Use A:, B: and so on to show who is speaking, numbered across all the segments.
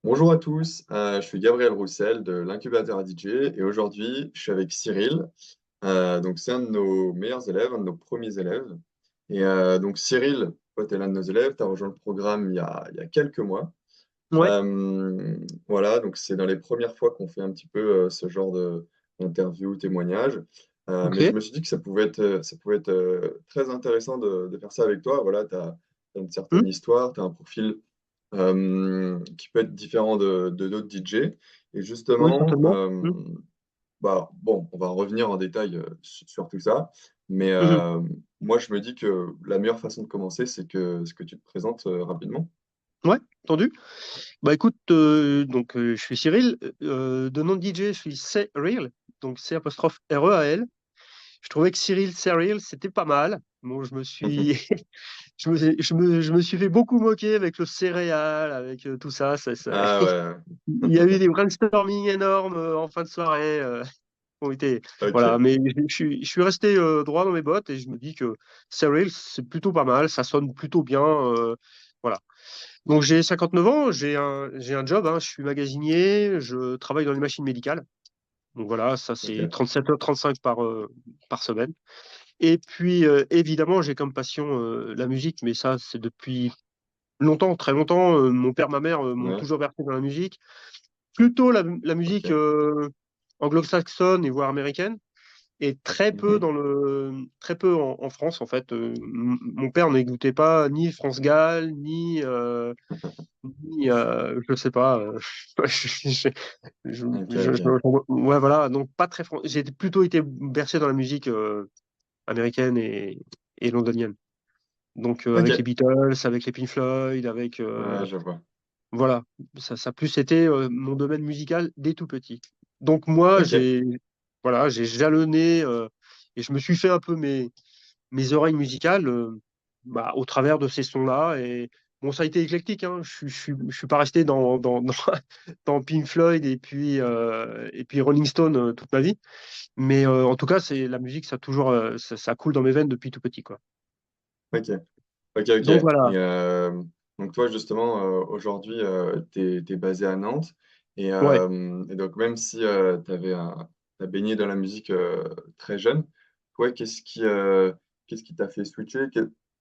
A: Bonjour à tous, je suis Gabriel Roussel de l'incubateur DJ et aujourd'hui je suis avec Cyril. Donc c'est un de nos meilleurs élèves, un de nos premiers élèves. Donc Cyril, toi tu es l'un de nos élèves, tu as rejoint le programme il y a quelques mois.
B: Ouais,
A: Voilà, donc c'est dans les premières fois qu'on fait un petit peu ce genre d'interview, témoignage. Mais je
B: ok.
A: me suis dit que ça pouvait être très intéressant de faire ça avec toi. Voilà, tu as une
B: Hmm.
A: certaine histoire, tu as un profil qui peut être différent de d'autres DJ. Et
B: Oui,
A: justement,
B: certainement. Hmm.
A: bah, bon, on va revenir en détail sur tout ça. Mais
B: Mhm.
A: moi, je me dis que la meilleure façon de commencer, c'est que tu te présentes rapidement.
B: Ouais, entendu. Bah écoute, je suis Cyril. De nom de DJ, je suis C-Real, donc C apostrophe R-E-A-L. Je trouvais que Cyril, c'était pas mal. Bon, je me suis, je me suis fait beaucoup moquer avec le céréal, avec tout ça.
A: Ah ouais,
B: Il y a eu des brainstorming énormes en fin de soirée. Ont été, voilà,
A: ok,
B: mais je suis resté droit dans mes bottes et je me dis que Cyril, c'est plutôt pas mal, ça sonne plutôt bien. Voilà. Donc j'ai 59 ans, j'ai un job, hein, je suis magasinier, je travaille dans les machines médicales. Donc voilà, ça c'est
A: ok,
B: 37h35 par semaine. Et puis évidemment, j'ai comme passion la musique, mais ça c'est depuis longtemps, très longtemps. Mon père, ma mère m'ont
A: ouais,
B: toujours versé dans la musique. Plutôt la musique
A: ok.
B: anglo-saxonne et voire américaine. Et
A: Mhm.
B: très peu en France en fait. Mon père n'écoutait pas ni France Gall, je sais pas.
A: Ok, ok,
B: Ouais, voilà, donc pas très j'ai plutôt été bercé dans la musique américaine et londonienne. Donc avec les
A: ok,
B: Beatles, avec les Pink Floyd, avec
A: ouais, je vois.
B: voilà, ça a plus été mon domaine musical dès tout petit. Donc moi
A: Ok,
B: j'ai jalonné et je me suis fait un peu mes oreilles musicales bah, au travers de ces sons-là. Et bon, ça a été éclectique, hein. Je suis pas resté dans Pink Floyd et puis Rolling Stone toute ma vie. Mais en tout cas, c'est la musique, ça a toujours, ça coule dans mes veines depuis tout petit, quoi.
A: ok, ok, ok.
B: Donc voilà.
A: Donc toi, justement, aujourd'hui, tu es basé à Nantes.
B: Ouais.
A: Et donc, même si t'as baigné dans la musique très jeune, toi, qu'est-ce qui t'a fait switcher?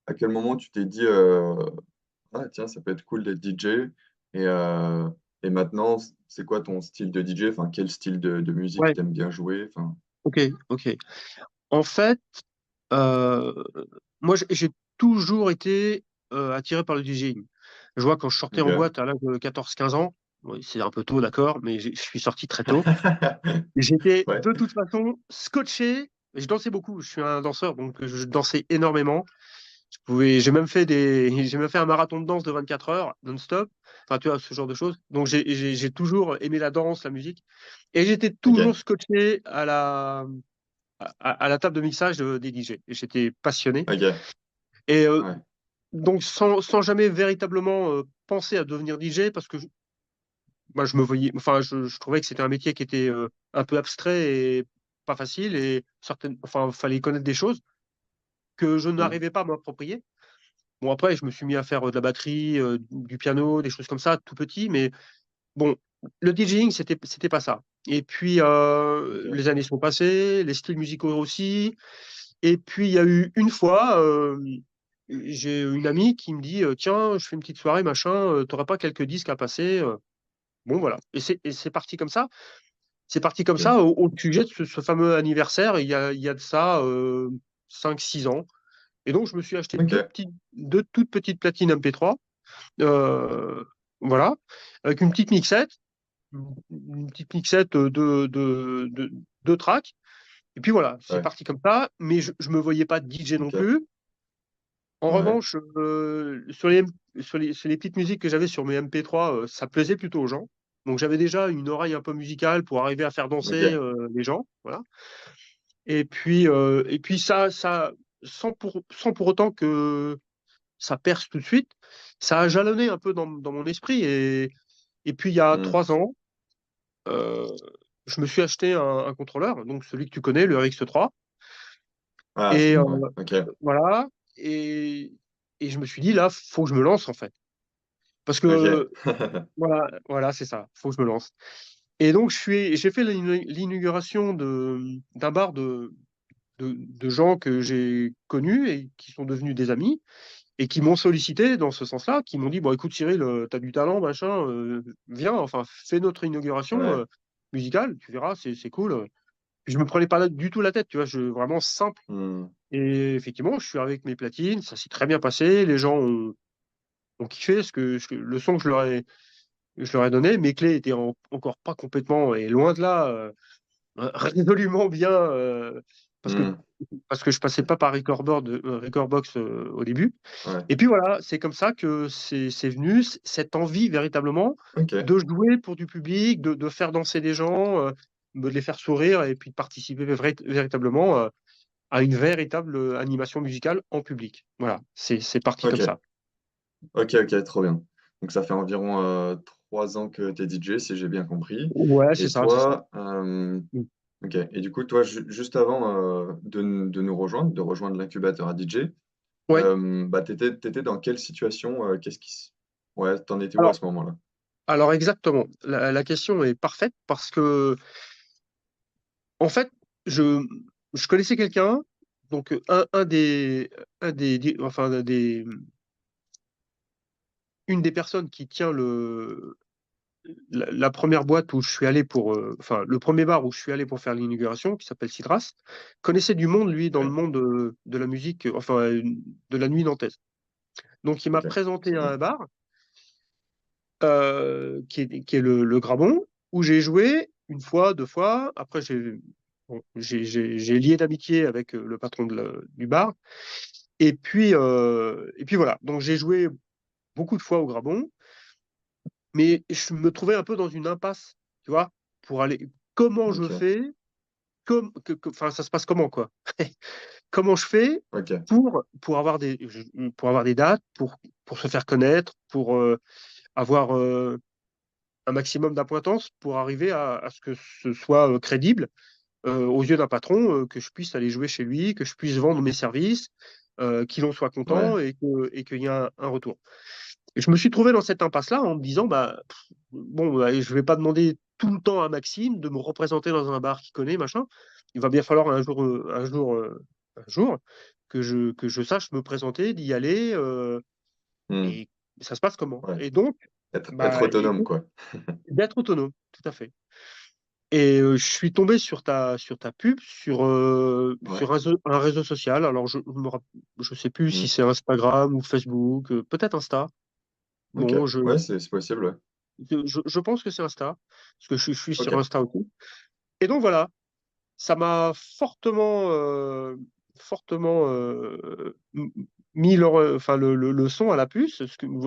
A: À quel moment tu t'es dit, ah, tiens, ça peut être cool d'être DJ? Et, euh, et maintenant, c'est quoi ton style de DJ? Enfin, quel style de musique
B: Ouais.
A: t'aimes bien jouer? Enfin,
B: Ok. Ok. En fait, euh, moi, j'ai toujours été attiré par le DJing. Je vois quand je sortais en
A: ok.
B: boîte à l'âge de 14 15 ans, oui, c'est un peu tôt, d'accord, mais je suis sorti très tôt. Et j'étais
A: Ouais,
B: de toute façon scotché. Je dansais beaucoup. Je suis un danseur, donc je dansais énormément. J'ai même fait un marathon de danse de 24 heures non-stop. Enfin, tu vois, ce genre de choses. Donc, j'ai toujours aimé la danse, la musique. Et j'étais toujours
A: ok,
B: scotché à la table de mixage des DJ. Et j'étais passionné.
A: ok,
B: Et
A: ouais.
B: donc, sans jamais véritablement penser à devenir DJ, parce que moi, je me voyais, enfin, je trouvais que c'était un métier qui était un peu abstrait et pas facile. Et enfin, fallait connaître des choses que je
A: Hmm.
B: n'arrivais pas à m'approprier. Bon, après, je me suis mis à faire de la batterie, du piano, des choses comme ça, tout petit, mais bon, le DJing, c'était pas ça. Et puis,
A: Ok.
B: les années sont passées, les styles musicaux aussi. Et puis, il y a eu une fois, j'ai une amie qui me dit, tiens, je fais une petite soirée, machin, t'aurais pas quelques disques à passer? Bon, voilà. Et c'est parti comme ça. C'est parti comme
A: Ok.
B: ça au sujet de ce fameux anniversaire, il y a de ça 5 6 ans. Et donc, je me suis acheté
A: Ok.
B: deux toutes petites platines MP3, euh, voilà, avec une petite mixette de deux tracks. Et puis voilà, c'est
A: Ouais.
B: parti comme ça. Mais je me voyais pas DJ non
A: Ok.
B: plus. En
A: Ouais.
B: revanche, sur les petites musiques que j'avais sur mes MP3, ça plaisait plutôt aux gens. Donc j'avais déjà une oreille un peu musicale pour arriver à faire danser
A: Ok.
B: les gens, voilà. Et puis ça, sans pour autant que ça perce tout de suite. Ça a jalonné un peu dans mon esprit. Et puis, il y a
A: Hmm.
B: 3 ans, euh, je me suis acheté un contrôleur, donc celui que tu connais, le RX3.
A: Ah, c'est
B: Et
A: bon, ouais. Ok.
B: voilà. Et je me suis dit, là, faut que je me lance, en fait. Parce
A: Ok.
B: que, voilà, c'est ça. Faut que je me lance. Et donc, j'ai fait l'inauguration d'un bar de gens que j'ai connus et qui sont devenus des amis et qui m'ont sollicité dans ce sens-là, qui m'ont dit, bon, écoute, Cyril, t'as du talent, machin, viens, enfin, fais notre inauguration
A: Ouais.
B: musicale, tu verras, c'est cool. Puis je me prenais pas du tout la tête, tu vois, vraiment simple.
A: Hmm.
B: Et effectivement, je suis avec mes platines, ça s'est très bien passé, les gens ont kiffé le son que je leur ai donné. Mes clés étaient encore pas complètement, et loin de là, résolument bien, parce que,
A: Hmm.
B: parce que je passais pas par Recordbox au début.
A: Ouais.
B: Et puis voilà, c'est comme ça que c'est venu, cette envie véritablement
A: Ok.
B: de jouer pour du public, de faire danser des gens, de les faire sourire et puis de participer véritablement à une véritable animation musicale en public. Voilà, c'est parti comme
A: Ok.
B: ça.
A: Ok, ok, trop bien. Donc ça fait environ 3 ans que tu es DJ, si j'ai bien compris.
B: Ouais, c'est
A: Et
B: ça, c'est ça.
A: toi,
B: Mm.
A: ok. Et du coup, toi, juste avant de nous rejoindre, de rejoindre l'incubateur à DJ,
B: Ouais.
A: bah, t'étais dans quelle situation? Ouais, t'en étais où à
B: Alors,
A: ce moment-là?
B: alors exactement. La question est parfaite parce que en fait, je, je connaissais quelqu'un, donc enfin, une des personnes qui tient la première boîte où je suis allé enfin, le premier bar où je suis allé pour faire l'inauguration, qui s'appelle Sidras, connaissait du monde, lui, dans le
A: Ok,
B: monde de la musique, enfin, de la nuit nantaise. Donc, il m'a
A: ok,
B: présenté
A: c'est
B: à
A: bien.
B: un bar, qui est le Grabon, où j'ai joué une fois, deux fois. Après, j'ai lié d'amitié avec le patron du bar. Et puis voilà. Donc j'ai joué beaucoup de fois au Grabon, mais je me trouvais un peu dans une impasse, tu vois, pour aller. Comment je
A: Ok,
B: fais, enfin, ça se passe comment, quoi? Comment je fais
A: ok,
B: pour avoir des dates, pour se faire connaître, pour avoir un maximum d'appointance, pour arriver à ce que ce soit crédible aux yeux d'un patron, que je puisse aller jouer chez lui, que je puisse vendre mes services, qu'il en soit
A: ouais.
B: content et qu'il y ait un retour. Et je me suis trouvé dans cette impasse-là en me disant, bah, bon, bah, je vais pas demander tout le temps à Maxime de me représenter dans un bar qu'il connaît, machin. Il va bien falloir un jour que je sache me présenter, d'y aller,
A: Hmm,
B: et ça se passe comment.
A: ouais.
B: Et donc,
A: Être
B: bah,
A: autonome, quoi.
B: d'être autonome, tout à fait. Et je suis tombé sur ta pub
A: Ouais.
B: sur un réseau social. Alors, je sais plus si
A: Hmm,
B: c'est Instagram ou Facebook, peut-être Insta.
A: ok,
B: Bon,
A: ouais, c'est possible, ouais.
B: je pense que c'est Insta, parce que je suis
A: Ok,
B: sur Insta aussi. Et donc voilà, ça m'a fortement mis enfin, le son à la puce.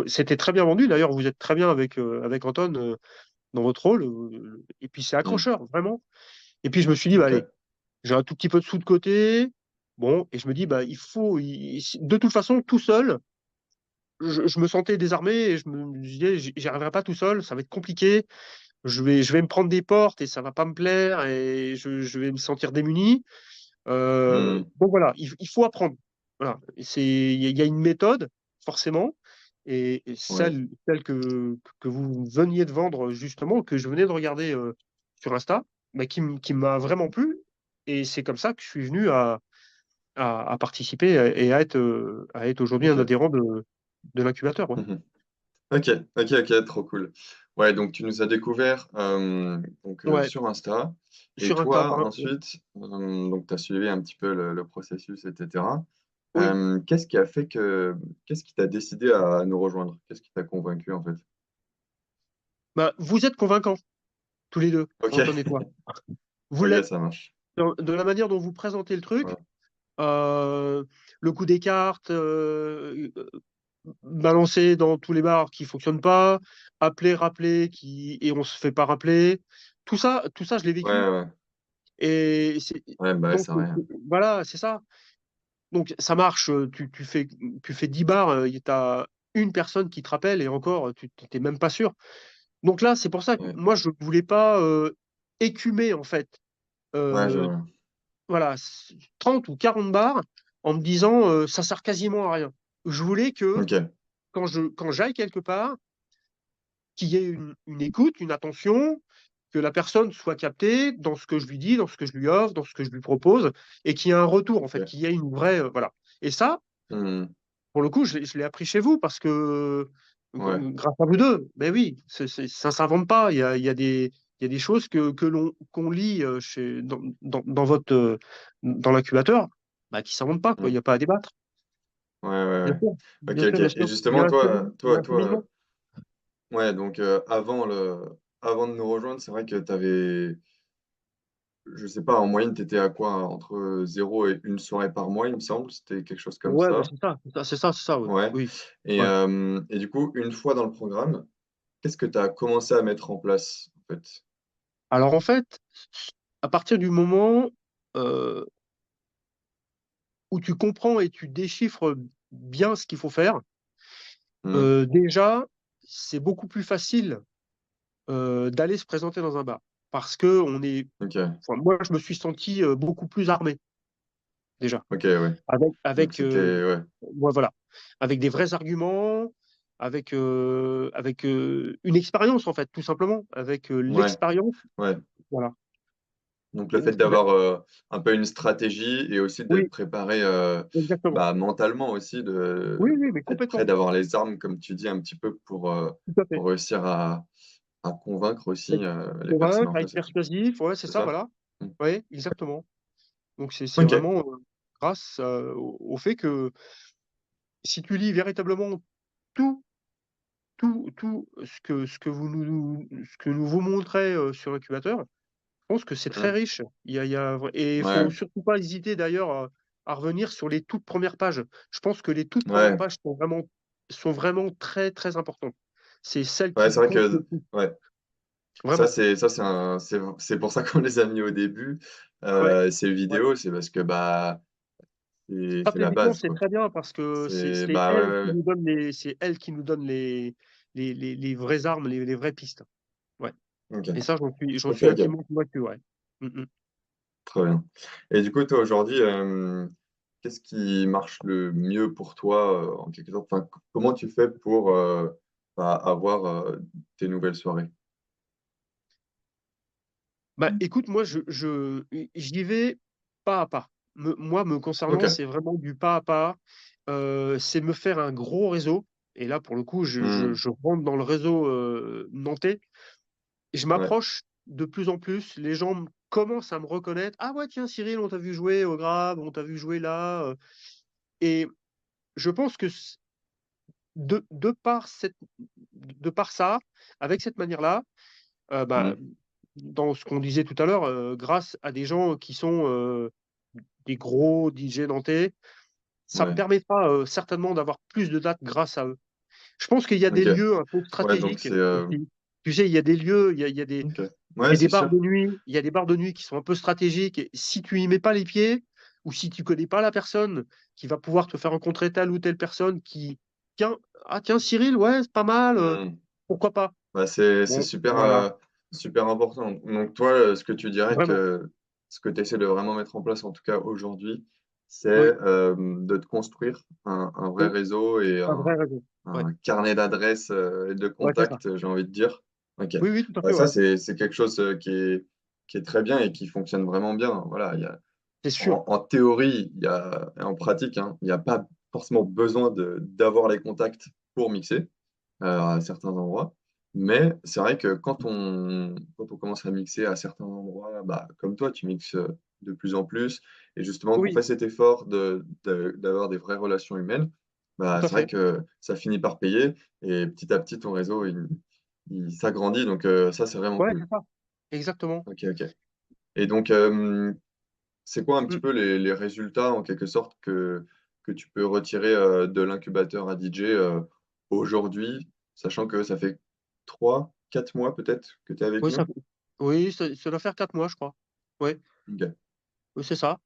B: C'était très bien vendu. D'ailleurs, vous êtes très bien avec Anton dans votre rôle. Et puis c'est
A: hmm,
B: accrocheur, vraiment. Et puis je me suis dit, bah allez,
A: ok,
B: j'ai un tout petit peu de sous de côté. Bon, et je me dis, bah de toute façon, tout seul, je me sentais désarmé et je me disais, j'y arriverai pas tout seul, ça va être compliqué. Je vais me prendre des portes et ça va pas me plaire et je vais me sentir démuni.
A: hmm,
B: Donc voilà, il faut apprendre. Voilà, il y a une méthode, forcément, et
A: ouais.
B: celle que vous veniez de vendre, justement, que je venais de regarder sur Insta, bah, qui m'a vraiment plu. Et c'est comme ça que je suis venu à participer et à être aujourd'hui un
A: Ok.
B: adhérent de l'incubateur. Ouais.
A: Mhm. Ok, ok, ok, trop cool. Ouais, donc tu nous as découvert
B: Ouais,
A: sur Insta. Et
B: sur Insta,
A: toi, ensuite, donc tu as suivi un petit peu le processus, etc.
B: oui.
A: Qu'est-ce qui a fait qu'est-ce qui t'a décidé à nous rejoindre? Qu'est-ce qui t'a convaincu en fait?
B: Bah, vous êtes convaincants, tous les deux,
A: Ok,
B: Anton et toi. Vous
A: ok,
B: l'êtes.
A: ça marche.
B: De la manière dont vous présentez le
A: Ouais,
B: truc, le coup des cartes, balancer dans tous les bars qui fonctionnent pas, appeler, rappeler et on se fait pas rappeler. Tout ça, je l'ai vécu.
A: ouais, ouais,
B: Et
A: ouais, bah ouais,
B: donc
A: c'est rien.
B: voilà, c'est ça. Donc ça marche. Tu fais 10 bars, tu as une personne qui te rappelle et encore, tu t'es même pas sûr. Donc là, c'est pour ça que
A: Ouais,
B: moi, je voulais pas écumer en fait.
A: ouais, je
B: Euh,
A: vois.
B: voilà, 30 ou 40 bars en me disant ça sert quasiment à rien. Je voulais que
A: Ok,
B: quand j'aille quelque part, qu'il y ait une écoute, une attention, que la personne soit captée dans ce que je lui dis, dans ce que je lui offre, dans ce que je lui propose, et qu'il y ait un retour, en fait,
A: ok.
B: qu'il y ait une vraie, voilà. Et ça,
A: Hmm,
B: pour le coup, je l'ai appris chez vous parce que
A: ouais.
B: grâce à vous deux, ben oui, ça s'invente pas. Il y a des choses qu'on lit dans votre dans l'incubateur, bah, qui s'inventent pas, quoi. Il
A: Hmm,
B: n'y a pas à débattre.
A: ouais, ouais,
B: Bien
A: ouais.
B: sûr,
A: Ok,
B: bien sûr,
A: ok.
B: bien
A: Et
B: sûr.
A: justement, toi,
B: Il y a
A: toi,
B: un
A: toi,
B: cheminement.
A: ouais, donc avant de nous rejoindre, c'est vrai que tu avais, je sais pas, en moyenne, tu étais à quoi? Entre 0 et 1 soirée par mois, il me semble. C'était quelque chose comme
B: Ouais, bah,
A: ça.
B: c'est ça, c'est ça, ouais.
A: Ouais.
B: Oui. Ouais.
A: Et du coup, une fois dans le programme, qu'est-ce que tu as commencé à mettre en place, en fait?
B: Alors en fait, à partir du moment euh, où tu comprends et tu déchiffres bien ce qu'il faut faire,
A: Hmm,
B: déjà, c'est beaucoup plus facile d'aller se présenter dans un bar. Parce que
A: ok,
B: enfin, moi, je me suis senti beaucoup plus armé, déjà.
A: ok, ouais.
B: Avec,
A: Donc
B: avec,
A: c'était, ouais,
B: ouais, voilà. Avec des vrais arguments, avec une expérience, en fait, tout simplement. Avec
A: ouais,
B: l'expérience,
A: ouais.
B: voilà.
A: Donc le
B: Donc,
A: fait d'avoir un peu une stratégie et aussi d'être
B: oui,
A: préparé
B: exactement.
A: bah, mentalement aussi,
B: Oui, oui, mais
A: d'être prêt,
B: complètement.
A: d'avoir les armes, comme tu dis, un petit peu
B: Tout à fait.
A: pour réussir à convaincre aussi
B: Être
A: les personnes
B: convaincre,
A: en
B: à être
A: face et tout.
B: persuasif, ouais, c'est
A: C'est
B: ça,
A: ça?
B: voilà.
A: Mm.
B: Oui, exactement. Donc, c'est
A: Ok,
B: vraiment grâce au fait que si tu lis véritablement tout, tout ce que nous vous montrez sur l'incubateur, je pense que c'est très
A: Mm.
B: riche. Et il faut
A: Ouais,
B: surtout pas hésiter d'ailleurs à revenir sur les toutes premières pages. Je pense que les toutes premières
A: ouais,
B: pages sont vraiment très, très importantes. C'est celles
A: ouais,
B: qui
A: c'est vrai
B: comptent le
A: que
B: plus.
A: ouais.
B: Vraiment.
A: C'est pour ça qu'on les a mis au début.
B: Ouais.
A: Ces
B: Ouais.
A: vidéos, c'est parce que bah c'est la
B: Stratégiquement,
A: base,
B: c'est
A: quoi.
B: très bien parce que
A: C'est bah ouais, ouais, ouais.
B: c'est elle qui nous donne les vraies armes, les vraies pistes. Ouais.
A: Ok,
B: Et ça, j'en
A: ok,
B: suis
A: ok.
B: intimement convaincu, ouais. Mm, mm.
A: Très bien. Et du coup, toi, aujourd'hui, qu'est-ce qui marche le mieux pour toi, en quelque sorte? Enfin, comment tu fais pour bah, avoir tes nouvelles soirées?
B: Bah, écoute, moi, j'y vais pas à pas. Moi, me concernant,
A: Ok.
B: c'est vraiment du pas à pas. C'est me faire un gros réseau. Et là, pour le coup,
A: Hmm,
B: je rentre dans le réseau nantais. Et je
A: ouais.
B: m'approche de plus en plus. Les gens commencent à me reconnaître. Ah ouais, tiens, Cyril, on t'a vu jouer au Grave, on t'a vu jouer là. Et je pense que de par ça, avec cette manière-là, bah,
A: Hmm,
B: dans ce qu'on disait tout à l'heure, grâce à des gens qui sont des gros DJ nantais, ça me
A: ouais.
B: permettra certainement d'avoir plus de dates grâce à eux. Je pense qu'il y a des
A: Ok.
B: lieux un peu
A: Ouais, donc
B: stratégiques
A: c'est
B: aussi. Tu sais, il y a des lieux,
A: ok.
B: il y
A: Ouais,
B: a des
A: c'est
B: bars
A: sûr.
B: de nuit, il y a des bars de nuit qui sont un peu stratégiques. Et si tu y mets pas les pieds, ou si tu connais pas la personne qui va pouvoir te faire rencontrer telle ou telle personne tiens, ah tiens, Cyril, ouais, c'est pas mal,
A: Hmm.
B: pourquoi pas?
A: Bah, c'est
B: Bon,
A: super,
B: voilà,
A: super important. Donc, toi, ce que tu dirais
B: vraiment,
A: que ce que tu essaies de vraiment mettre en place, en tout cas aujourd'hui, c'est
B: oui,
A: de te construire un vrai
B: oui,
A: réseau et
B: un vrai réseau. Ouais,
A: un carnet d'adresses et de
B: ouais, c'est ça.
A: contacts, j'ai envie de dire. Ok.
B: Oui, oui, tout à
A: Bah,
B: fait,
A: ça,
B: ouais.
A: c'est quelque chose qui est très bien et qui fonctionne vraiment bien. Voilà,
B: C'est sûr.
A: en théorie, et en pratique, hein, il n'y a pas forcément besoin d'avoir les contacts pour mixer à certains endroits. Mais c'est vrai que quand on commence à mixer à certains endroits, bah, comme toi, tu mixes de plus en plus, et justement qu'on
B: Oui,
A: fait cet effort d'avoir des vraies relations humaines, bah,
B: tout à
A: c'est vrai
B: fait.
A: que ça finit par payer, et petit à petit, ton réseau, il s'agrandit, donc ça, c'est vraiment
B: Ouais,
A: cool.
B: c'est ça. Exactement.
A: Ok, ok. Et donc, c'est quoi un petit
B: Mm.
A: peu les résultats, en quelque sorte, que tu peux retirer de l'incubateur à DJ aujourd'hui, sachant que ça fait 3, 4 mois peut-être que tu es avec
B: Oui,
A: nous?
B: oui, ça doit faire 4 mois, je crois. Ouais,
A: Ok.
B: oui, c'est ça.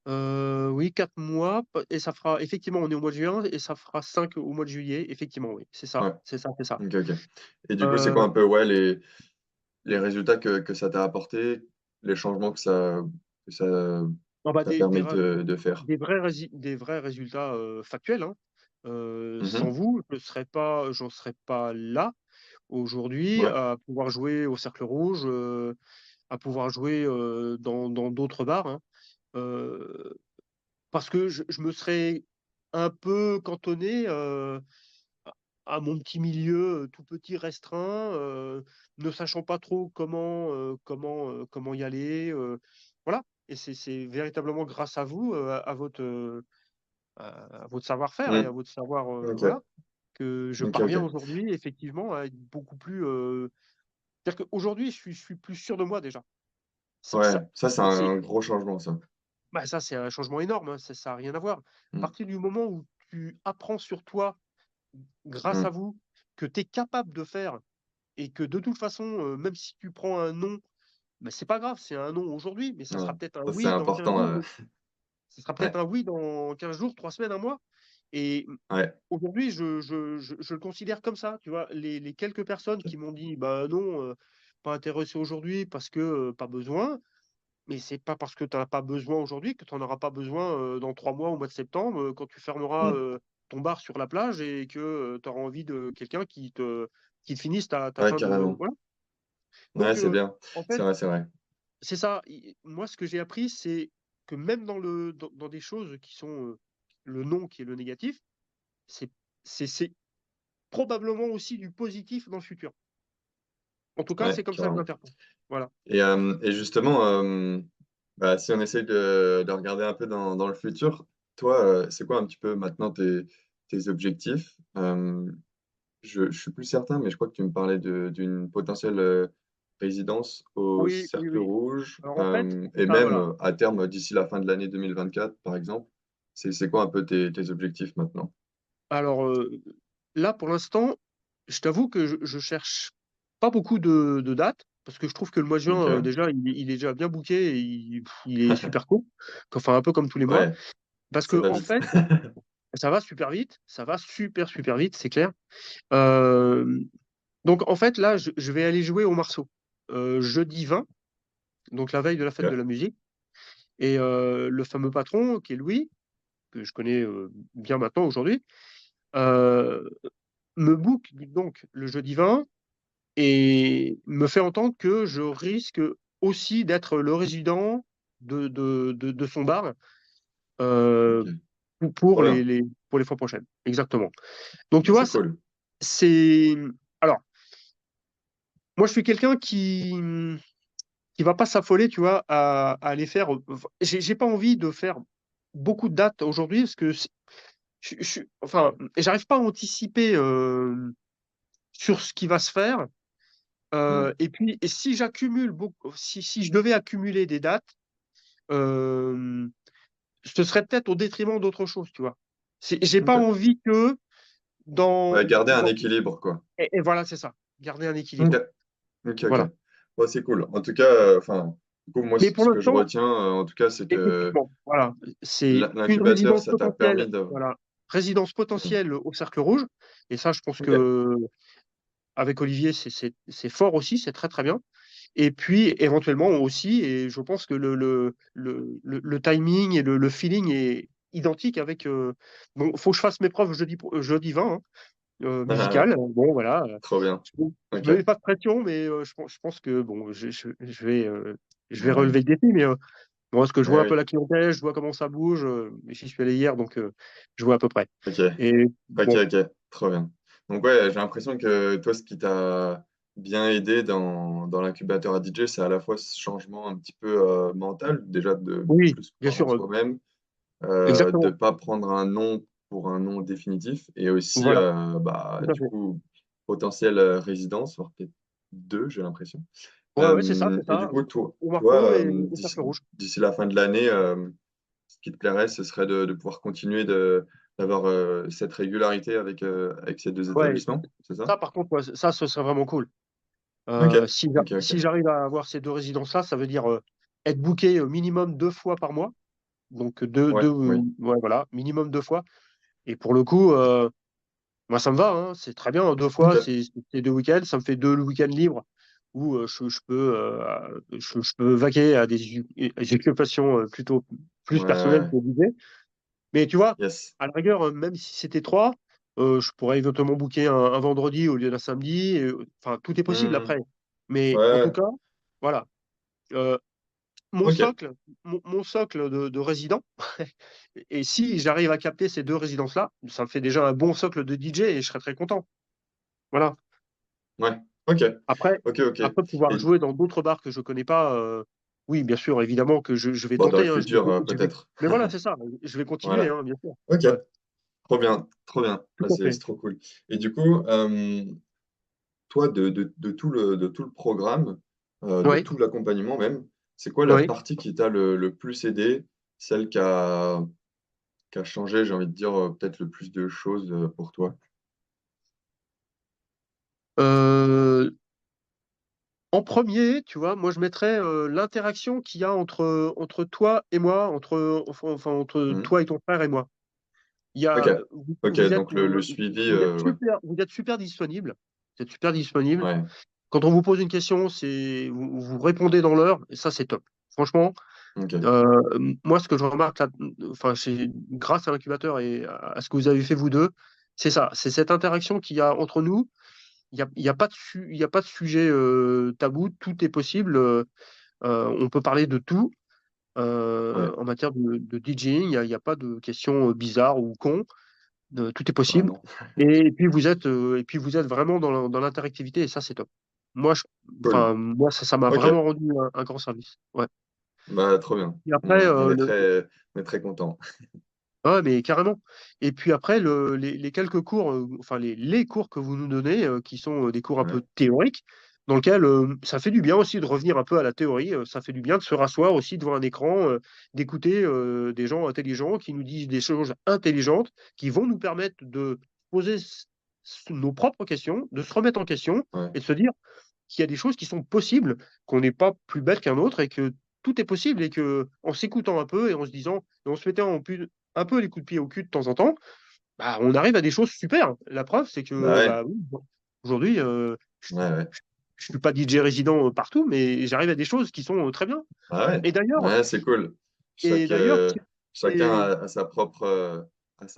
B: Oui, 4 mois. Et ça fera, effectivement, on est au mois de juin et ça fera 5 au mois de juillet. Effectivement, oui, c'est ça.
A: Ouais,
B: C'est ça, c'est ça.
A: ok, ok. Et du coup, c'est quoi
B: Euh,
A: un peu ouais, les résultats que ça t'a apporté, les changements que ça
B: non, bah,
A: t'a permis de faire?
B: des vrais résultats factuels, hein. Sans
A: Mhm.
B: vous, j'en serais pas là. aujourd'hui
A: Ouais,
B: à pouvoir jouer au Cercle Rouge, à pouvoir jouer dans d'autres bars, hein. Euh, Parce que je me serais un peu cantonné à mon petit milieu tout petit, restreint, ne sachant pas trop comment y aller. Voilà. Et c'est véritablement grâce à vous, à votre savoir-faire et à
A: hmm,
B: votre savoir,
A: ok,
B: voilà, que je
A: ok,
B: parviens
A: ok.
B: aujourd'hui effectivement à être beaucoup plus. C'est-à-dire qu'aujourd'hui, je suis plus sûr de moi déjà.
A: Ouais, ça, c'est
B: C'est
A: un gros changement, ça.
B: Bah, ça, c'est un changement énorme, hein, ça n'a rien à voir. À
A: Hmm,
B: partir du moment où tu apprends sur toi, grâce à
A: hmm.
B: vous, que tu es capable de faire et que de toute façon, même si tu prends un non, bah, c'est pas grave, c'est un non aujourd'hui, mais ça
A: Ouais,
B: sera peut-être un
A: ça, c'est
B: oui dans 15
A: important.
B: jours. Ça sera peut-être
A: Ouais,
B: un oui dans 15 jours, 3 semaines, un mois. Et
A: ouais,
B: aujourd'hui, je le considère comme ça. Tu vois, les quelques personnes qui
A: ok.
B: m'ont dit, bah non, pas intéressé aujourd'hui parce que pas besoin. Mais c'est pas parce que tu n'as pas besoin aujourd'hui que tu n'en auras pas besoin dans 3 mois au mois de septembre, quand tu fermeras
A: Hmm.
B: ton bar sur la plage et que tu auras envie de quelqu'un qui te finisse ta
A: Ouais,
B: fin de.
A: carrément.
B: Voilà.
A: Ouais,
B: Donc,
A: c'est bien.
B: en
A: C'est
B: fait,
A: vrai, c'est vrai.
B: c'est ça. Moi, ce que j'ai appris, c'est que même dans des choses qui sont le non qui est le négatif, c'est c'est probablement aussi du positif dans le futur. En tout cas,
A: Ouais,
B: c'est comme ça que je
A: carrément.
B: l'interprète. Voilà.
A: Et justement, bah, si on essaye de regarder un peu dans le futur, toi, c'est quoi un petit peu maintenant tes objectifs? Je suis plus certain, mais je crois que tu me parlais d'une potentielle résidence au
B: Oui, oui,
A: Cercle
B: oui.
A: Rouge,
B: Alors, en fait, c'est
A: et
B: ça,
A: même
B: voilà.
A: à terme, d'ici la fin de l'année 2024, par exemple. C'est quoi un peu tes objectifs maintenant?
B: Alors, là, pour l'instant, je t'avoue que je cherche pas beaucoup de dates, parce que je trouve que le mois de juin,
A: Ok.
B: déjà, il est déjà bien booké et il est super court. Enfin, un peu comme tous les mois.
A: Ouais,
B: Parce
A: ça
B: que,
A: va
B: en
A: vite.
B: fait, ça va super vite, ça va super, super vite, c'est clair. Euh, donc, en fait, là, je vais aller jouer au Marceau, jeudi 20, donc la veille de la fête de
A: Ok.
B: la musique. Et le fameux patron, qui est Louis, que je connais bien maintenant aujourd'hui, euh, me book donc le jeudi 20 et me fait entendre que je risque aussi d'être le résident de son bar euh,
A: Ok.
B: pour
A: Trop bien.
B: pour les fois prochaines. Exactement. Donc, tu
A: Bah,
B: vois,
A: c'est cool.
B: c'est. Alors, moi, je suis quelqu'un qui va pas s'affoler, tu vois, à aller faire. J'ai pas envie de faire beaucoup de dates aujourd'hui parce que enfin, j'arrive pas à anticiper sur ce qui va se faire.
A: Hmm.
B: Et puis, et si j'accumule beaucoup, si je devais accumuler des dates, euh, ce serait peut-être au détriment d'autre chose, tu vois. J'ai pas
A: Ok.
B: envie que
A: Ouais, garder un équilibre, quoi.
B: et voilà, c'est ça, garder un
A: Ok.
B: équilibre.
A: Ok, ok.
B: Voilà.
A: Bon, c'est cool. En tout cas, enfin, du coup, moi,
B: Mais pour
A: ce que je
B: l'instant,
A: retiens, en tout cas, c'est que
B: effectivement, voilà, c'est une
A: l'incubateur,
B: résidence
A: ça t'a
B: potentielle,
A: permis de.
B: voilà, résidence
A: Hmm.
B: potentielle au Cercle Rouge. Et ça, je pense
A: Ok.
B: que avec Olivier, c'est fort aussi, c'est très très bien. Et puis éventuellement aussi, et je pense que le timing et le feeling est identique avec. Bon, faut que je fasse mes preuves jeudi 20, hein, musicales. Bon, voilà.
A: Trop bien.
B: Je
A: Ok.
B: me mets pas de pression, mais je pense que bon, je vais
A: Ouais.
B: relever le défi. Mais bon, parce que je vois
A: Ouais,
B: un peu
A: oui.
B: la clientèle, je vois comment ça bouge. J'y suis allé hier, donc je vois à peu près.
A: Ok.
B: Et
A: Ok,
B: bon,
A: ok. Trop bien. Donc, ouais, j'ai l'impression que toi, ce qui t'a bien aidé dans l'incubateur à DJ, c'est à la fois ce changement un petit peu mental, déjà de
B: oui,
A: plus
B: bien
A: croire en
B: sûr,
A: soi-même, de
B: exactement.
A: pas prendre un nom pour un nom définitif, et aussi,
B: Voilà,
A: bah,
B: tout à
A: du
B: fait.
A: coup, potentielle résidence, voire peut-être deux, j'ai l'impression.
B: Ouais, ouais, c'est
A: Et du
B: ça.
A: coup,
B: Au Marco
A: toi
B: et au Cercle Rouge.
A: d'ici la fin de l'année, ce qui te plairait, ce serait de pouvoir continuer d'avoir cette régularité avec ces deux
B: Ouais,
A: établissements, c'est ça?
B: ça par contre, ouais, ça, ce serait vraiment cool.
A: Ok, ok,
B: Si
A: ok.
B: j'arrive à avoir ces deux résidences-là, ça veut dire être booké au minimum 2 fois par mois. Donc
A: Ouais, oui.
B: ouais, voilà, minimum 2 fois. Et pour le coup, moi, ça me va, hein, c'est très bien. 2 fois,
A: Ok.
B: c'est 2 week-ends. Ça me fait 2 week-ends libres où je peux vaquer à des occupations plutôt plus personnelles
A: Ouais,
B: que l'idée. Mais tu vois,
A: yes.
B: à la rigueur, même si c'était 3. Je pourrais éventuellement booker un vendredi au lieu d'un samedi. Enfin, tout est possible
A: Hmm.
B: après. Mais en tout
A: Ouais,
B: cas, voilà. Euh, mon
A: ok.
B: socle, mon socle de résidents, et si j'arrive à capter ces deux résidences-là, ça me fait déjà un bon socle de DJ et je serais très content. Voilà.
A: Ouais, ok.
B: Après,
A: Ok, ok.
B: après pouvoir
A: Et
B: jouer dans d'autres bars que je connais pas, oui, bien sûr, évidemment que je vais
A: bon, dans le
B: tenter, hein,
A: futur, peut-être.
B: mais voilà, c'est ça. Je vais continuer,
A: Voilà.
B: hein, bien sûr.
A: Ok,
B: Ouais,
A: trop bien, trop bien.
B: tout
A: Ah,
B: à
A: c'est
B: fait.
A: trop cool. Et du coup, toi, de tout le programme, de
B: Oui,
A: tout l'accompagnement même, c'est quoi la
B: oui.
A: partie qui t'a le plus aidé, celle qui a changé, j'ai envie de dire, peut-être le plus de choses pour toi?
B: Euh, En premier, tu vois, moi je mettrais l'interaction qu'il y a entre toi et moi, entre
A: Hmm.
B: toi et ton frère et moi.
A: Ok, ok, donc le suivi, ouais.
B: Vous êtes super disponible. Vous êtes super disponible.
A: Ouais,
B: Quand on vous pose une question, vous répondez dans l'heure, et ça c'est top. Franchement,
A: ok,
B: moi ce que je remarque là, enfin, grâce à l'incubateur et à ce que vous avez fait vous deux, c'est ça, c'est cette interaction qu'il y a entre nous. Il y a pas il y a pas de sujet tabou, tout est possible. On peut parler de tout
A: ouais,
B: en matière de DJing. Il y a pas de questions bizarres ou cons. Tout est
A: bah
B: possible.
A: non,
B: Et puis vous êtes vraiment dans l'interactivité et ça, c'est top. Moi,
A: cool.
B: moi ça m'a
A: Ok,
B: vraiment rendu un grand service. Ouais.
A: bah trop bien.
B: Et après,
A: On est très content.
B: ouais, mais carrément. Et puis après, les quelques cours, enfin les cours que vous nous donnez, qui sont des cours un
A: Ouais,
B: peu théoriques, dans lesquels ça fait du bien aussi de revenir un peu à la théorie. Ça fait du bien de se rasseoir aussi devant un écran, d'écouter des gens intelligents qui nous disent des choses intelligentes, qui vont nous permettre de poser nos propres questions, de se remettre en question
A: ouais,
B: et de se dire qu'il y a des choses qui sont possibles, qu'on n'est pas plus bête qu'un autre et que tout est possible et que en s'écoutant un peu et en se disant, et en se mettant un peu les coups de pied au cul de temps en temps, bah, on arrive à des choses super. La preuve, c'est
A: bah
B: que
A: ouais,
B: bah, oui, bon, aujourd'hui,
A: ouais, ouais,
B: je suis pas DJ résident partout, mais j'arrive à des choses qui sont très bien.
A: bah ouais,
B: Et d'ailleurs,
A: ouais, c'est cool.
B: et
A: Chaque,
B: d'ailleurs,
A: chacun a sa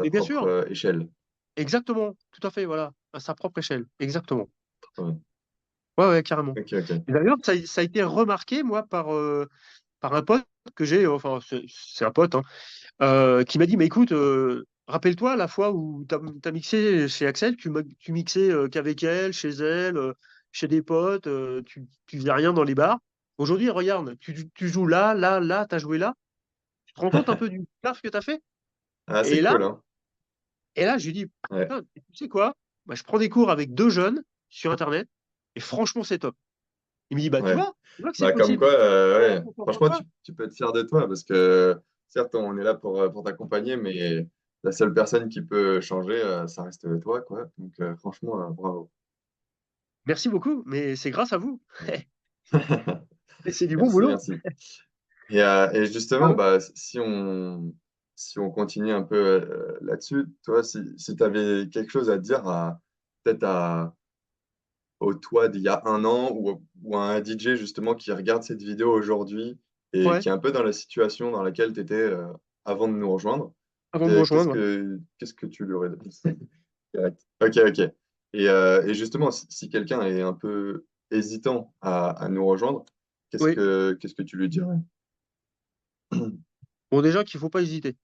B: mais bien
A: propre
B: sûr,
A: échelle.
B: exactement, tout à fait, voilà, à sa propre échelle, exactement.
A: Trop bien.
B: Ouais, ouais, carrément.
A: Ok, ok.
B: Et d'ailleurs, ça a été remarqué, moi, par un pote que j'ai, enfin, c'est un pote, hein, qui m'a dit, mais écoute, rappelle-toi la fois où tu as mixé chez Axel, tu mixais qu'avec elle, chez elle, chez des potes, tu faisais rien dans les bars. Aujourd'hui, regarde, tu joues là, là, là, tu as joué là. Tu te rends compte un peu du taf que tu as fait?
A: Ah, c'est
B: Et là,
A: cool, hein.
B: et là, je lui dis,
A: Ouais,
B: putain, tu sais quoi? Bah, je prends des cours avec deux jeunes sur Internet, et franchement, c'est top. Il me dit, bah,
A: ouais.
B: tu vois que c'est
A: Bah, comme
B: possible.
A: quoi,
B: Ouais,
A: ouais.
B: pourquoi
A: Franchement,
B: pas?
A: tu peux être fier de toi parce que, certes, on est là pour t'accompagner, mais la seule personne qui peut changer, ça reste toi, quoi. Donc, franchement, bravo.
B: Merci beaucoup, mais c'est grâce à vous. Et c'est du bon
A: Merci,
B: boulot.
A: merci. Et
B: Ah
A: justement,
B: ouais.
A: bah, si on continue un peu là-dessus, toi, si tu avais quelque chose à dire peut-être au toi d'il y a un an ou à un DJ justement qui regarde cette vidéo aujourd'hui et
B: Ouais,
A: qui est un peu dans la situation dans laquelle tu étais avant de nous rejoindre,
B: avant de me rejoindre.
A: qu'est-ce que tu lui aurais dit? Direct. Ok, ok. Et justement, si quelqu'un est un peu hésitant à nous rejoindre,
B: Oui.
A: qu'est-ce que tu lui dirais?
B: Bon, déjà qu'il faut pas hésiter,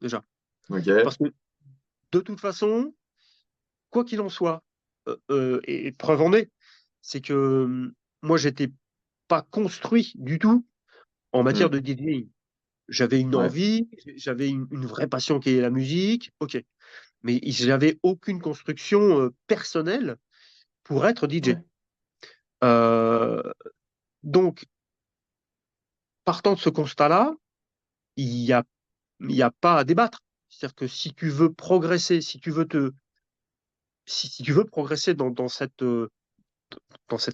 B: déjà.
A: Ok.
B: Parce que de toute façon, quoi qu'il en soit, et preuve en est, c'est que moi, j'étais pas construit du tout en matière de
A: Hmm.
B: DJing. J'avais une
A: Ouais.
B: envie, j'avais une vraie passion qui est la musique, ok. Mais j'avais aucune construction personnelle pour être DJ.
A: Ouais.
B: Euh, donc, partant de ce constat-là, il y a, il y a pas à débattre. C'est-à-dire que si tu veux progresser, si tu veux progresser dans cette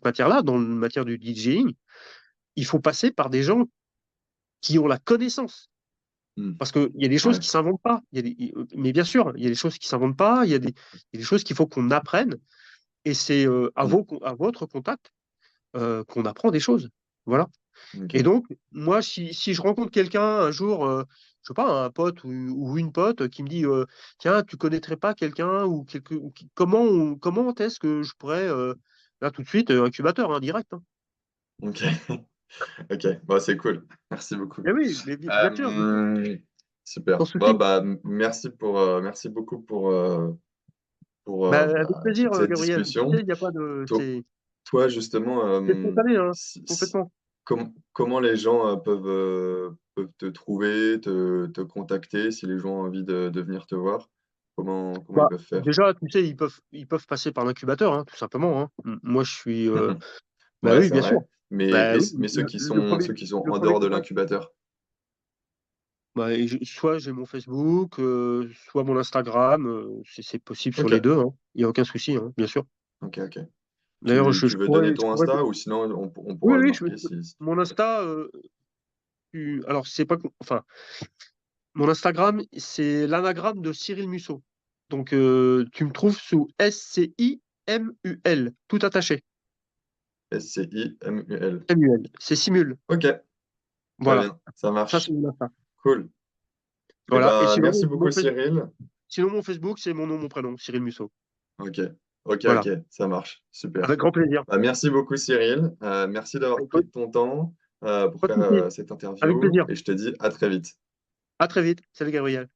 B: matière-là, dans la matière du DJing, il faut passer par des gens qui ont la connaissance.
A: Hmm.
B: Parce qu'il y a des choses
A: Ouais.
B: qui s'inventent pas. Mais bien sûr, il y a des choses qui s'inventent pas. Il y a des choses qu'il faut qu'on apprenne. Et c'est
A: Hmm.
B: à votre contact qu'on apprend des choses. Voilà. Et
A: Ok.
B: donc, moi, si je rencontre quelqu'un un jour je sais pas, un pote ou une pote qui me dit tiens, tu connaîtrais pas quelqu'un ou comment est-ce que je pourrais là tout de suite incubateur hein, direct. Hein.
A: Ok, ok, bon, c'est cool. Merci beaucoup.
B: Eh oui, mais bien sûr,
A: Euh,
B: sans
A: super. Bon,
B: souci.
A: bah, merci beaucoup pour
B: Bah, avec plaisir,
A: toute cette
B: Gabriel. Tu
A: discussion.
B: sais, il n'y a pas de.
A: To- Toi, justement,
B: C'est spontané, hein, complètement.
A: comment les gens peuvent te trouver, te contacter si les gens ont envie de venir te voir? Comment ils
B: Bah,
A: peuvent faire?
B: déjà, tu sais, ils peuvent passer par l'incubateur, hein, tout simplement. Hein. Moi, je suis. Bah
A: Ouais,
B: oui,
A: c'est
B: bien sûr.
A: vrai. Mais,
B: Bah oui,
A: mais
B: le
A: ceux qui sont
B: le
A: en
B: premier
A: dehors de
B: contact.
A: l'incubateur.
B: Bah, et soit j'ai mon Facebook, soit mon Instagram, c'est possible sur
A: Ok,
B: les deux, hein. Il n'y a aucun souci, hein, bien sûr.
A: ok, ok.
B: D'ailleurs, je
A: Tu veux
B: pourrais,
A: donner
B: je
A: ton
B: pourrais.
A: Insta ou sinon on
B: Oui,
A: pourra le
B: oui,
A: marquer si tu
B: mon Insta, alors c'est pas, enfin, mon Instagram, c'est l'anagramme de Cyril Musso. Donc, tu me trouves sous SCIMUL, tout attaché.
A: SCIMUL.
B: MUL, c'est Simul.
A: Ok, très
B: Voilà,
A: bien, ça
B: ça c'est
A: marche.
B: mon Insta.
A: Cool. Eh
B: Voilà. Et
A: ben,
B: sinon,
A: merci beaucoup, Cyril.
B: sinon mon Facebook, c'est mon nom, mon prénom, Cyril Musso.
A: Ok, ok,
B: Voilà,
A: ok, ça marche. Super.
B: avec grand plaisir.
A: Bah, merci beaucoup, Cyril. Merci d'avoir pris
B: Écoute,
A: de ton temps pour
B: pas de
A: faire
B: souci,
A: cette
B: avec
A: interview
B: plaisir.
A: et je te dis à très vite.
B: À très vite. Salut Gabriel.